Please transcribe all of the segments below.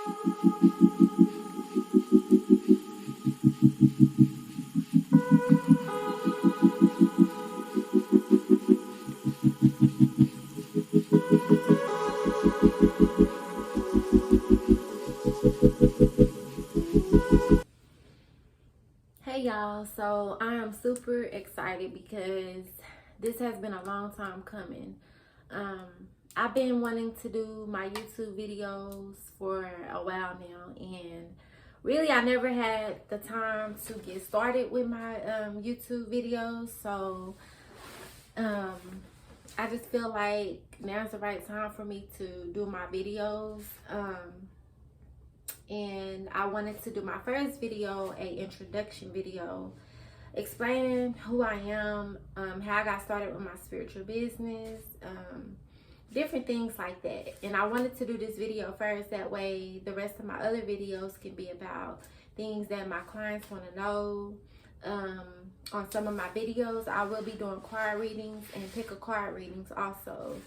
Hey y'all, so I am super excited because this has been a long time coming. I've been wanting to do my YouTube videos for a while now, and really I never had the time to get started with my YouTube videos. So I just feel like now's the right time for me to do my videos. And I wanted to do my first video, a introduction video, explaining who I am, how I got started with my spiritual business, different things like that. And I wanted to do this video first, that way the rest of my other videos can be about things that my clients want to know. On some of my videos, I will be doing card readings and pick a card readings also.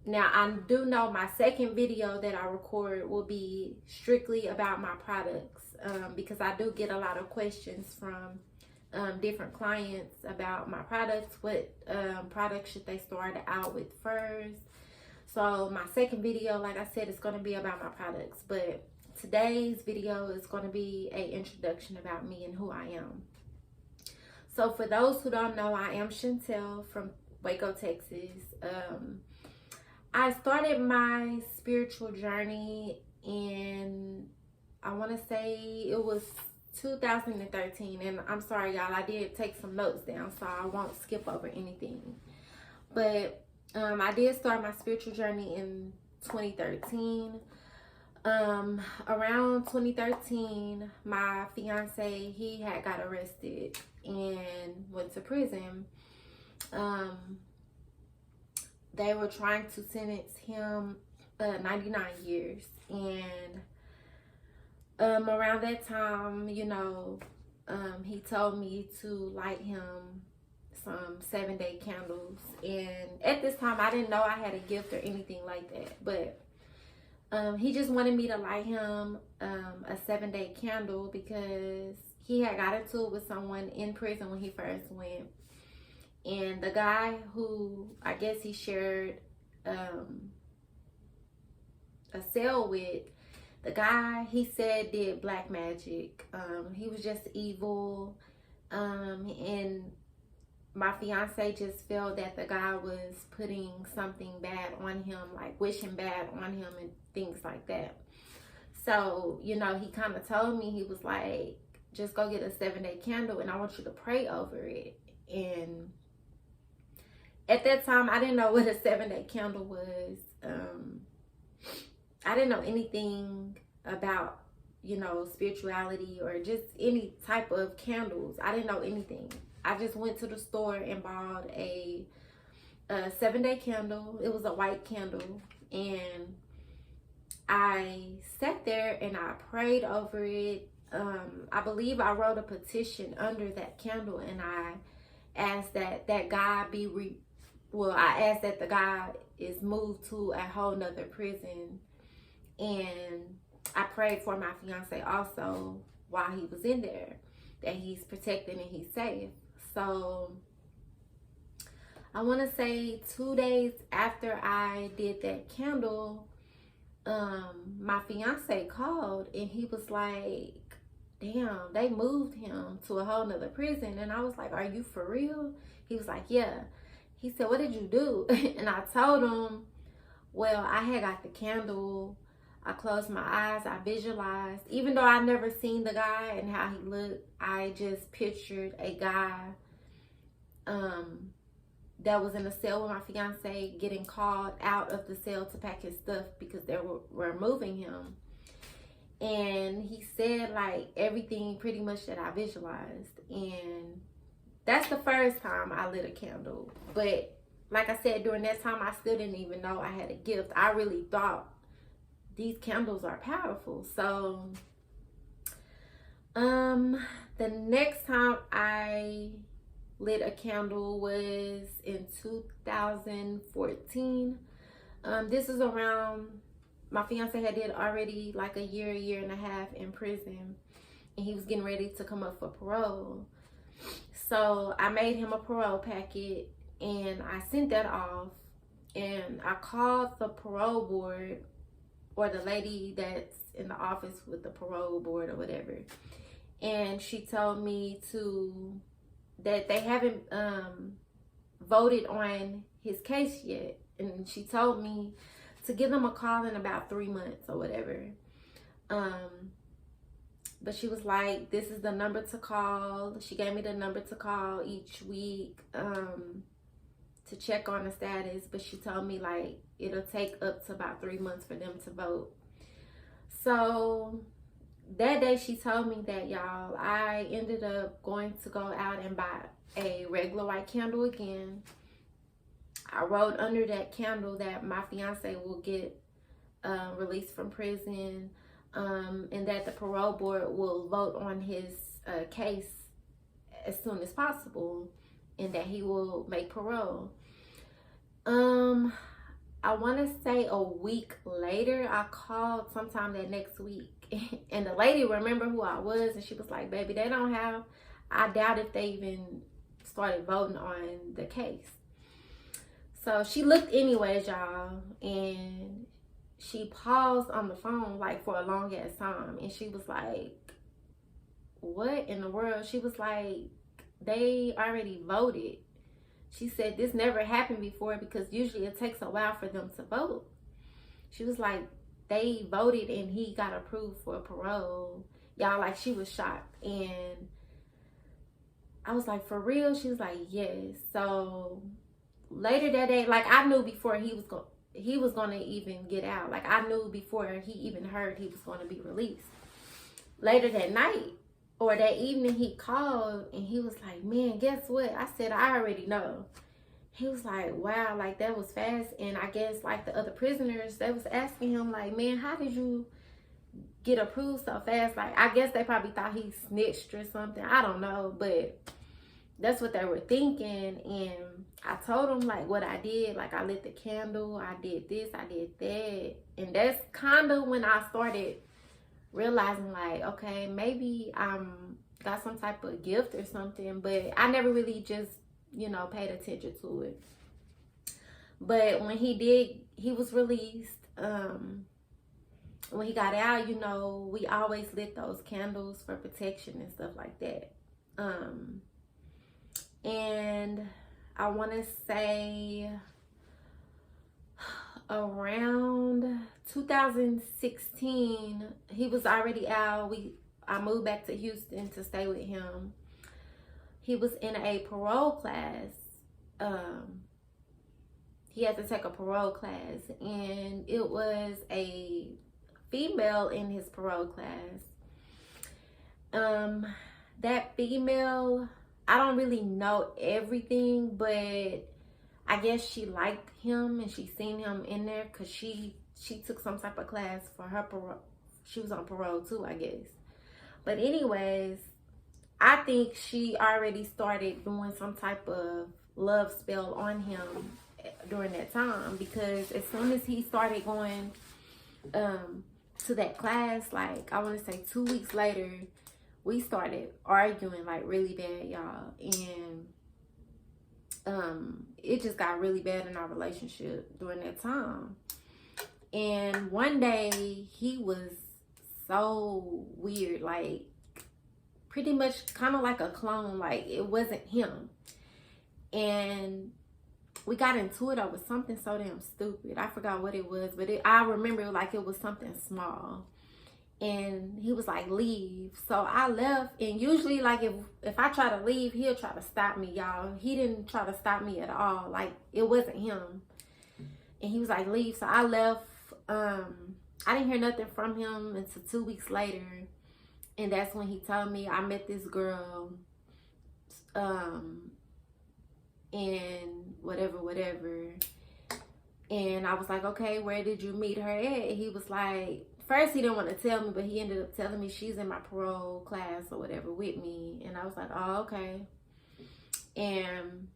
Now, I do know my second video that I record will be strictly about my products, because I do get a lot of questions from different clients about my products. What products should they start out with first? So my second video, like I said, is going to be about my products. But today's video is going to be an introduction about me and who I am. So for those who don't know, I am Chantel from Waco, Texas. I started my spiritual journey in, I want to say it was 2013. And I'm sorry, y'all, I did take some notes down, so I won't skip over anything. But I did start my spiritual journey in 2013. Around 2013, my fiance, he had got arrested and went to prison. They were trying to sentence him 99 years. And around that time, you know, he told me to light him some 7-day candles. And at this time, I didn't know I had a gift or anything like that. But he just wanted me to light him a 7-day candle because he had got into it with someone in prison when he first went. And the guy who I guess he shared a cell with, the guy, he said, did black magic. He was just evil. And my fiance just felt that the guy was putting something bad on him, like wishing bad on him and things like that. So, you know, he kind of told me, he was like, just go get a 7-day candle and I want you to pray over it. And at that time, I didn't know what a 7-day candle was. I didn't know anything about, you know, spirituality or just any type of candles. I didn't know anything. I just went to the store and bought a 7-day candle. It was a white candle. And I sat there and I prayed over it. I believe I wrote a petition under that candle, and I asked that God be I asked that the guy is moved to a whole nother prison. And I prayed for my fiance also while he was in there, that he's protected and he's safe. So I want to say 2 days after I did that candle, my fiance called and he was like, damn, they moved him to a whole nother prison. And I was like, are you for real? He was like, yeah. He said, what did you do? And I told him, well, I had got the candle. I closed my eyes. I visualized. Even though I never seen the guy and how he looked, I just pictured a guy that was in a cell with my fiance getting called out of the cell to pack his stuff because they were moving him. And he said, like, everything pretty much that I visualized. And that's the first time I lit a candle. But like I said, during that time, I still didn't even know I had a gift. I really thought these candles are powerful. So the next time I lit a candle was in 2014. This is around my fiance had did already like a year and a half in prison, and he was getting ready to come up for parole. So I made him a parole packet, and I sent that off, and I called the parole board, or the lady that's in the office with the parole board or whatever, and she told me that they haven't voted on his case yet, and she told me to give them a call in about 3 months or whatever. But she was like, this is the number to call. She gave me the number to call each week to check on the status. But she told me like it'll take up to about 3 months for them to vote. So that day she told me that, y'all, I ended up going to go out and buy a regular white candle again. I wrote under that candle that my fiance will get released from prison, and that the parole board will vote on his case as soon as possible, and that he will make parole. I want to say a week later, I called sometime that next week, and the lady remembered who I was, and she was like, baby, they don't have, I doubt if they even started voting on the case. So she looked anyways, y'all, and she paused on the phone like for a long ass time, and she was like, what in the world? She was like, they already voted. She said this never happened before, because usually it takes a while for them to vote. She was like, they voted and he got approved for parole. Y'all, like, she was shocked. And I was like, for real? She was like, yes. So later that day, like, I knew before he was gonna even get out. Like, I knew before he even heard he was gonna be released. Later that night or that evening, he called and he was like, man, guess what? I said, I already know. He was like, wow, like, that was fast. And I guess like the other prisoners, they was asking him like, man, how did you get approved so fast? Like, I guess they probably thought he snitched or something. I don't know, but that's what they were thinking. And I told them like what I did. Like, I lit the candle, I did this, I did that. And that's kind of when I started realizing like, okay, maybe I'm got some type of gift or something, but I never really just, you know, paid attention to it. But when he was released, when he got out, you know, we always lit those candles for protection and stuff like that. And I want to say around 2016, he was already out. I moved back to Houston to stay with him. He was in a parole class. He had to take a parole class, and it was a female in his parole class. That female, I don't really know everything, but I guess she liked him and she seen him in there because she took some type of class for her parole. She was on parole too, I guess. But anyways, I think she already started doing some type of love spell on him during that time, because as soon as he started going to that class, like, I want to say 2 weeks later, we started arguing like really bad, y'all. And it just got really bad in our relationship during that time. And one day he was so weird, like pretty much kind of like a clone, like it wasn't him. And we got into it over something so damn stupid. I forgot what it was, but I remember like it was something small. And he was like, leave. So I left. And usually, like, if I try to leave, he'll try to stop me, y'all. He didn't try to stop me at all. Like, it wasn't him. And he was like, leave. So I left. I didn't hear nothing from him until 2 weeks later. And that's when he told me, I met this girl. And whatever. And I was like, okay, where did you meet her at? And he was like, first he didn't want to tell me, but he ended up telling me she's in my parole class or whatever with me. And I was like, oh, okay. And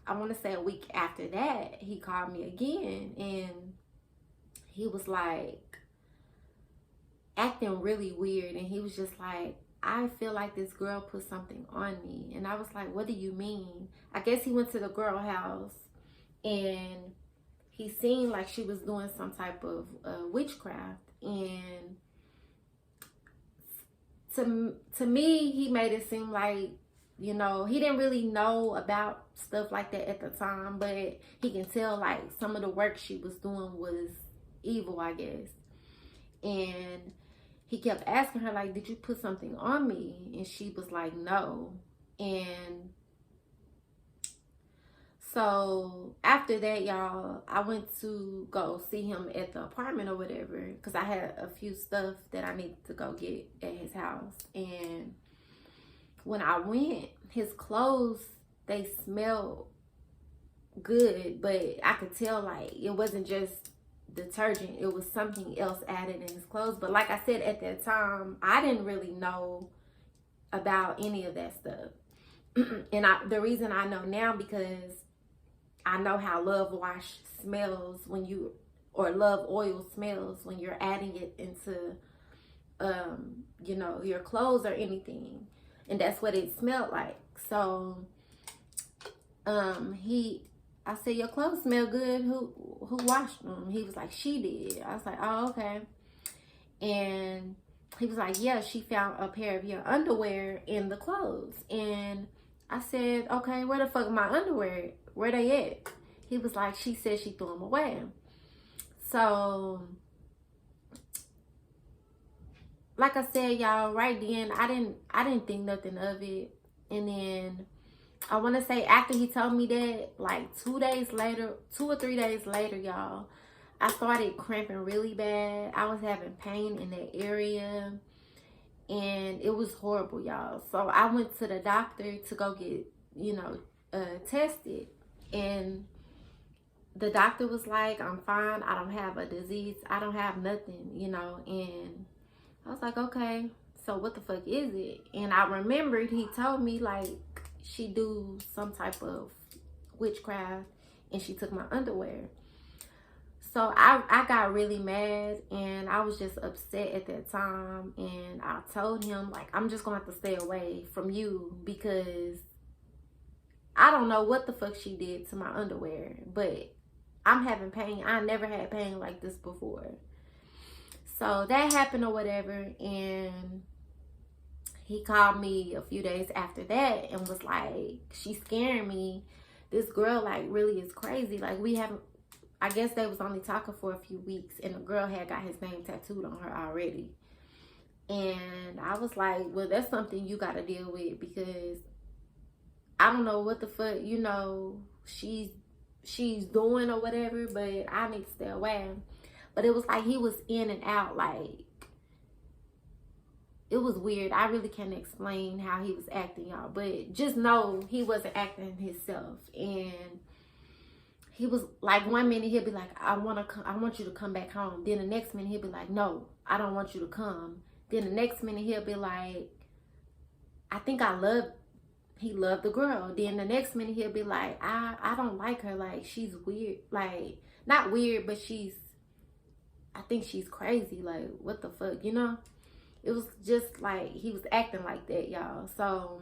I want to say a week after that, he called me again. And he was like acting really weird, and he was just like, I feel like this girl put something on me. And I was like, what do you mean? I guess he went to the girl house and he seemed like she was doing some type of witchcraft. And to me, he made it seem like, you know, he didn't really know about stuff like that at the time, but he can tell like some of the work she was doing was evil, I guess. And he kept asking her, like, did you put something on me? And she was like, no. And so after that, y'all, I went to go see him at the apartment or whatever, because I had a few stuff that I needed to go get at his house. And when I went, his clothes, they smelled good, but I could tell like it wasn't just detergent, it was something else added in his clothes. But like I said, at that time, I didn't really know about any of that stuff. And the reason I know now, because I know how Love Wash smells when you, or Love Oil smells when you're adding it into you know, your clothes or anything. And that's what it smelled like. So I said, your clothes smell good. Who washed them? He was like, she did. I was like, oh, okay. And he was like, yeah, she found a pair of your underwear in the clothes. And I said, okay, where the fuck are my underwear? Where they at? He was like, she said she threw them away. So, like I said, y'all, right then, I didn't think nothing of it. And then I want to say after he told me that, like 2 or 3 days later, y'all, I started cramping really bad. I was having pain in that area, and it was horrible, y'all. So I went to the doctor to go get, you know, tested. And the doctor was like, I'm fine. I don't have a disease. I don't have nothing, you know. And I was like, okay, so what the fuck is it? And I remembered he told me, like, she do some type of witchcraft and she took my underwear. So I got really mad, and I was just upset at that time. And I told him, like, I'm just gonna have to stay away from you, because I don't know what the fuck she did to my underwear, but I'm having pain. I never had pain like this before. So that happened or whatever, and he called me a few days after that and was like, she's scaring me. This girl, like, really is crazy. Like, we haven't, I guess they was only talking for a few weeks, and the girl had got his name tattooed on her already. And I was like, well, that's something you got to deal with, because I don't know what the fuck, you know, she's doing or whatever, but I need to stay away. But it was like he was in and out, like, it was weird. I really can't explain how he was acting, y'all, but just know he wasn't acting himself. And he was like, one minute he'll be like, I want you to come back home. Then the next minute he'll be like, no, I don't want you to come. Then the next minute he'll be like, I think he loved the girl. Then the next minute he'll be like, I don't like her. Like, she's weird. Like, not weird, but I think she's crazy. Like, what the fuck, you know? It was just like he was acting like that, y'all. So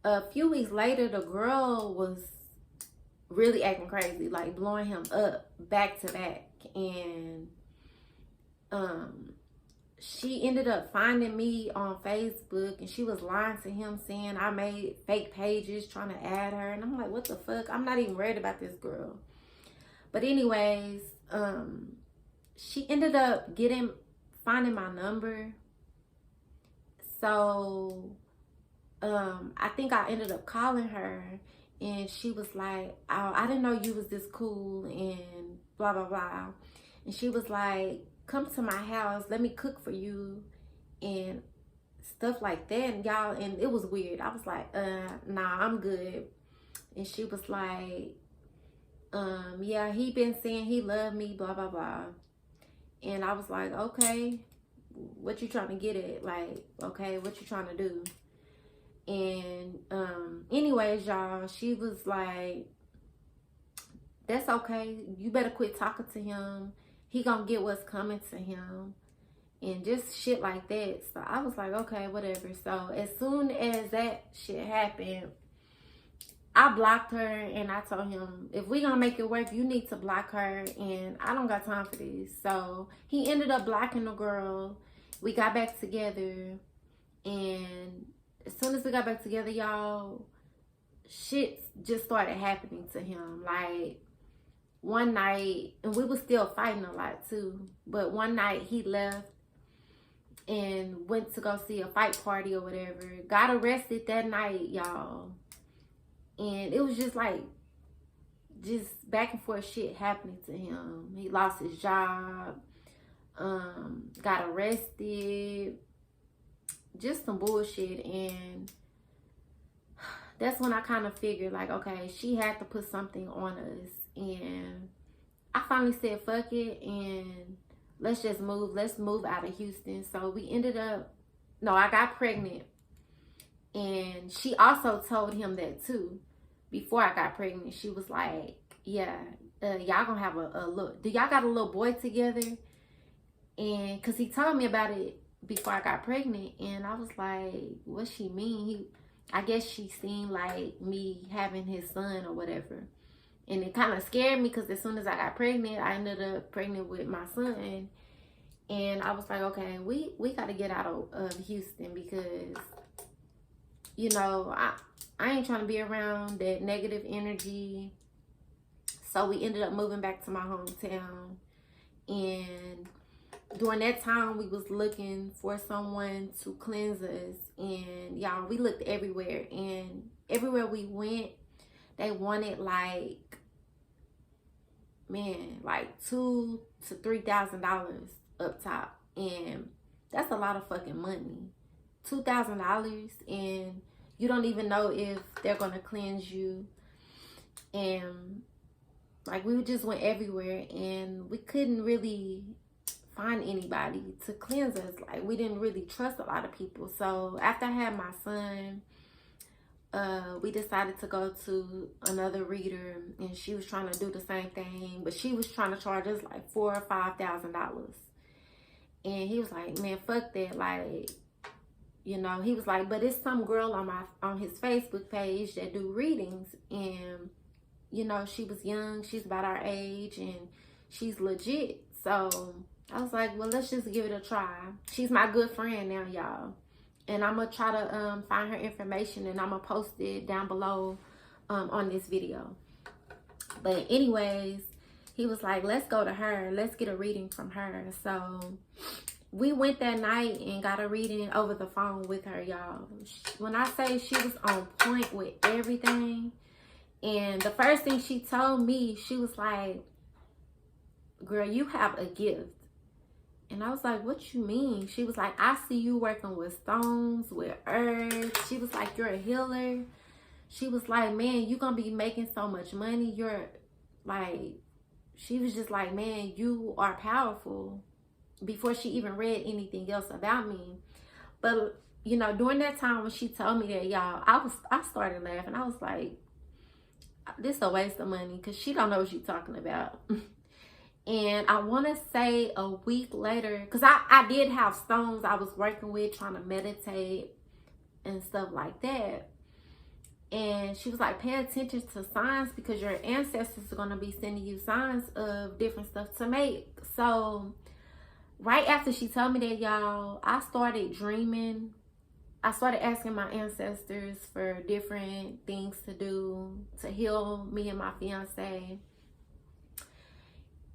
a few weeks later, the girl was really acting crazy, like blowing him up back to back. And she ended up finding me on Facebook, and she was lying to him, saying I made fake pages trying to add her. And I'm like, what the fuck? I'm not even worried about this girl. But anyways, she ended up finding my number. So I think I ended up calling her, and she was like, oh, I didn't know you was this cool and blah blah blah. And she was like, come to my house, let me cook for you and stuff like that. And y'all, and it was weird. I was like, nah, I'm good. And she was like, yeah, he been saying he loved me, blah blah blah. And I was like, okay, what you trying to get at? Like, okay, what you trying to do? And anyways, y'all, she was like, that's okay. You better quit talking to him. He gonna get what's coming to him. And just shit like that. So I was like, okay, whatever. So as soon as that shit happened, I blocked her and I told him, if we gonna make it work, you need to block her, and I don't got time for this. So he ended up blocking the girl. We got back together, and as soon as we got back together, y'all, shit just started happening to him. Like one night, and we was still fighting a lot too, but one night he left and went to go see a fight party or whatever. Got arrested that night, y'all. And it was just like, just back and forth shit happening to him. He lost his job, got arrested, just some bullshit. And that's when I kind of figured, like, okay, she had to put something on us. And I finally said, fuck it, and let's just move. Let's move out of Houston. So we ended up, no, I got pregnant. And she also told him that too. Before I got pregnant, she was like, yeah, y'all gonna have a little, do y'all got a little boy together? And cause he told me about it before I got pregnant. And I was like, what she mean? I guess she seen like me having his son or whatever. And it kind of scared me because as soon as I got pregnant, I ended up pregnant with my son. And I was like, okay, we got to get out of Houston because, you know, I ain't trying to be around that negative energy. So we ended up moving back to my hometown. And during that time, we was looking for someone to cleanse us. And y'all, we looked everywhere. And everywhere we went, they wanted like, man, like $2,000 to $3,000 up top. And that's a lot of fucking money. $2,000, and you don't even know if they're gonna cleanse you. And like, we just went everywhere and we couldn't really find anybody to cleanse us. Like, we didn't really trust a lot of people. So after I had my son, we decided to go to another reader, and she was trying to do the same thing, but she was trying to charge us like $4,000 or $5,000. And he was like, man, fuck that. Like, you know, he was like, but it's some girl on his Facebook page that do readings, and you know, she was young, she's about our age, and she's legit. So I was like, well, let's just give it a try. She's my good friend now, y'all. And I'm going to try to find her information, and I'm going to post it down below on this video. But anyways, he was like, let's go to her. Let's get a reading from her. So we went that night and got a reading over the phone with her, y'all. When I say she was on point with everything. And the first thing she told me, she was like, girl, you have a gift. And I was like, what you mean? She was like, I see you working with stones, with herbs. She was like, you're a healer. She was like, man, you're going to be making so much money. You're like, she was just like, man, you are powerful. Before she even read anything else about me. But, you know, during that time when she told me that, y'all, I started laughing. I was like, this is a waste of money, because she don't know what she's talking about. And I want to say a week later, because I did have stones I was working with, trying to meditate and stuff like that. And she was like, pay attention to signs, because your ancestors are going to be sending you signs of different stuff to make. So right after she told me that, y'all, I started dreaming. I started asking my ancestors for different things to do to heal me and my fiance.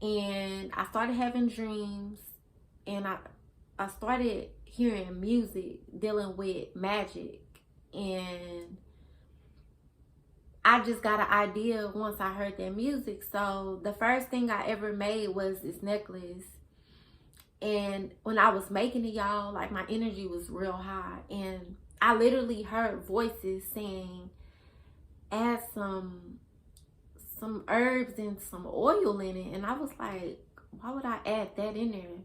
And I started having dreams, and I started hearing music dealing with magic. And I just got an idea once I heard that music. So the first thing I ever made was this necklace. And when I was making it, y'all, like, my energy was real high. And I literally heard voices saying, add some herbs and some oil in it. And I was like, why would I add that in there?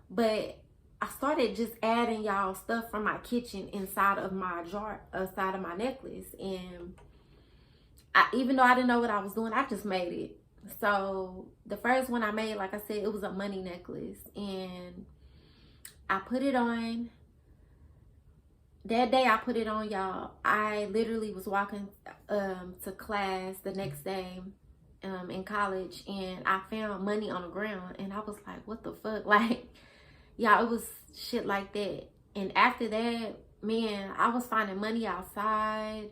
But I started just adding, y'all, stuff from my kitchen inside of my jar, inside of my necklace. And even though I didn't know what I was doing, I just made it. So the first one I made, like I said, it was a money necklace, and I put it on. That day I put it on, y'all, I literally was walking to class the next day in college, and I found money on the ground, and I was like, what the fuck? Like, y'all, it was shit like that. And after that, man, I was finding money outside.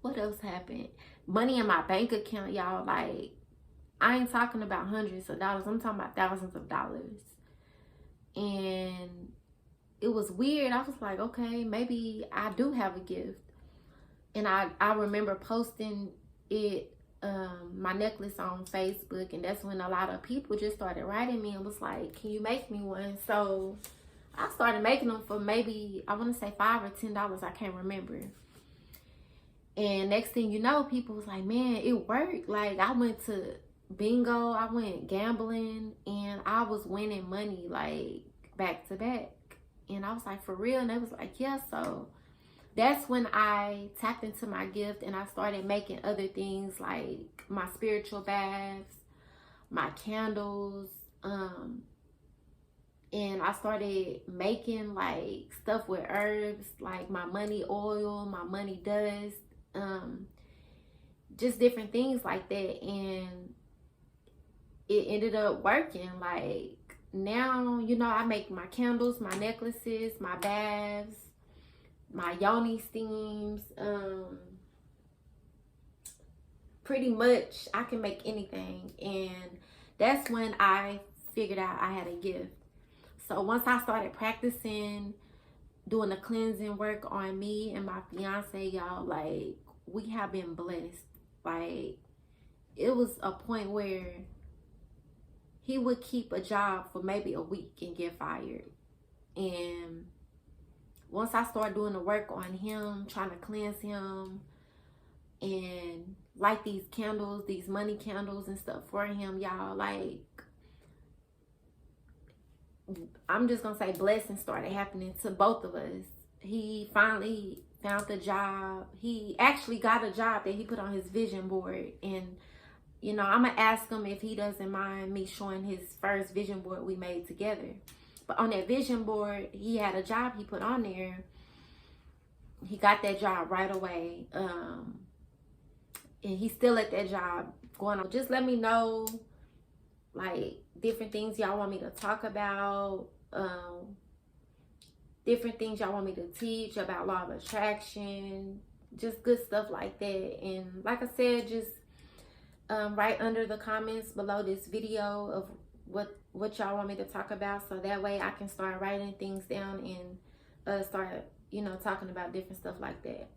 What else happened? Money in my bank account, y'all. Like, I ain't talking about hundreds of dollars, I'm talking about thousands of dollars. And it was weird. I was like, okay, maybe I do have a gift. And I remember posting it, my necklace, on Facebook, and that's when a lot of people just started writing me and was like, can you make me one? So I started making them for maybe, I want to say $5 or $10, I can't remember. And next thing you know, people was like, man, it worked. Like, I went to bingo, I went gambling, and I was winning money like back to back. And I was like, for real? And they was like, yeah. So that's when I tapped into my gift, and I started making other things like my spiritual baths, my candles, and I started making like stuff with herbs, like my money oil, my money dust, just different things like that. And it ended up working. Like, now, you know, I make my candles, my necklaces, my baths, my yoni steams. Pretty much I can make anything. And that's when I figured out I had a gift. So once I started practicing doing the cleansing work on me and my fiance, y'all, like, we have been blessed. Like, it was a point where he would keep a job for maybe a week and get fired. And once I started doing the work on him, trying to cleanse him and light these candles, these money candles and stuff for him, y'all, like, I'm just gonna say blessings started happening to both of us. He finally found the job. He actually got a job that he put on his vision board. And you know, I'm gonna ask him if he doesn't mind me showing his first vision board we made together. But on that vision board, he had a job he put on there. He got that job right away. And he's still at that job going on. Just let me know, like, different things y'all want me to talk about. Different things y'all want me to teach about law of attraction. Just good stuff like that. And like I said, just write under the comments below this video of what y'all want me to talk about, so that way I can start writing things down and start, you know, talking about different stuff like that.